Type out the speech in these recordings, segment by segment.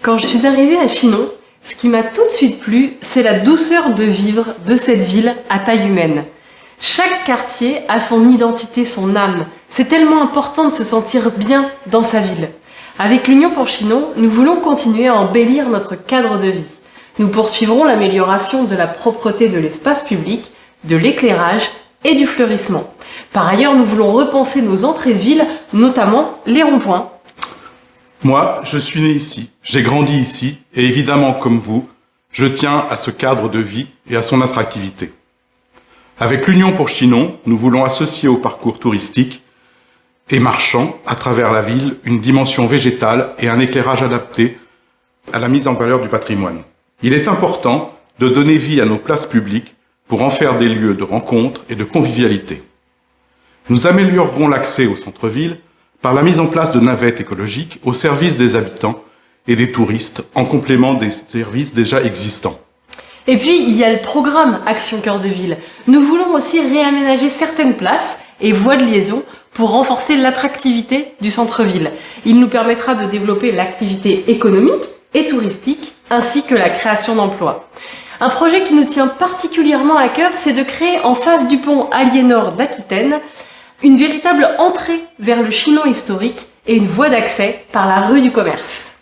Quand je suis arrivée à Chinon, ce qui m'a tout de suite plu, c'est la douceur de vivre de cette ville à taille humaine. Chaque quartier a son identité, son âme. C'est tellement important de se sentir bien dans sa ville. Avec l'Union pour Chinon, nous voulons continuer à embellir notre cadre de vie. Nous poursuivrons l'amélioration de la propreté de l'espace public, de l'éclairage et du fleurissement. Par ailleurs, nous voulons repenser nos entrées de ville, notamment les ronds-points. Moi, je suis né ici, j'ai grandi ici, et évidemment, comme vous, je tiens à ce cadre de vie et à son attractivité. Avec l'Union pour Chinon, nous voulons associer au parcours touristique et marchand à travers la ville une dimension végétale et un éclairage adapté à la mise en valeur du patrimoine. Il est important de donner vie à nos places publiques pour en faire des lieux de rencontre et de convivialité. Nous améliorerons l'accès au centre-ville par la mise en place de navettes écologiques au service des habitants et des touristes en complément des services déjà existants. Et puis, il y a le programme Action Cœur de Ville. Nous voulons aussi réaménager certaines places et voies de liaison pour renforcer l'attractivité du centre-ville. Il nous permettra de développer l'activité économique et touristique, ainsi que la création d'emplois. Un projet qui nous tient particulièrement à cœur, c'est de créer en face du pont Aliénor d'Aquitaine une véritable entrée vers le Chinon historique et une voie d'accès par la rue du Commerce.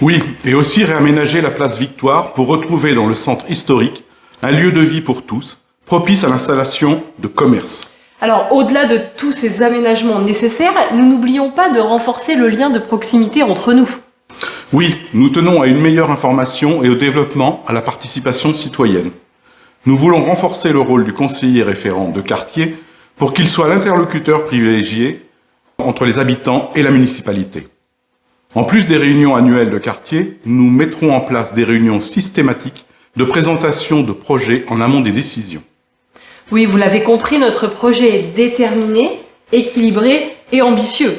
Oui, et aussi réaménager la place Victoire pour retrouver dans le centre historique un lieu de vie pour tous, propice à l'installation de commerces. Alors, au-delà de tous ces aménagements nécessaires, nous n'oublions pas de renforcer le lien de proximité entre nous. Oui, nous tenons à une meilleure information et au développement à la participation citoyenne. Nous voulons renforcer le rôle du conseiller référent de quartier pour qu'il soit l'interlocuteur privilégié entre les habitants et la municipalité. En plus des réunions annuelles de quartier, nous mettrons en place des réunions systématiques de présentation de projets en amont des décisions. Oui, vous l'avez compris, notre projet est déterminé, équilibré et ambitieux.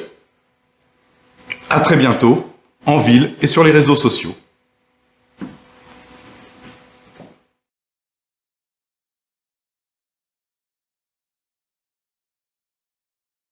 À très bientôt, en ville et sur les réseaux sociaux.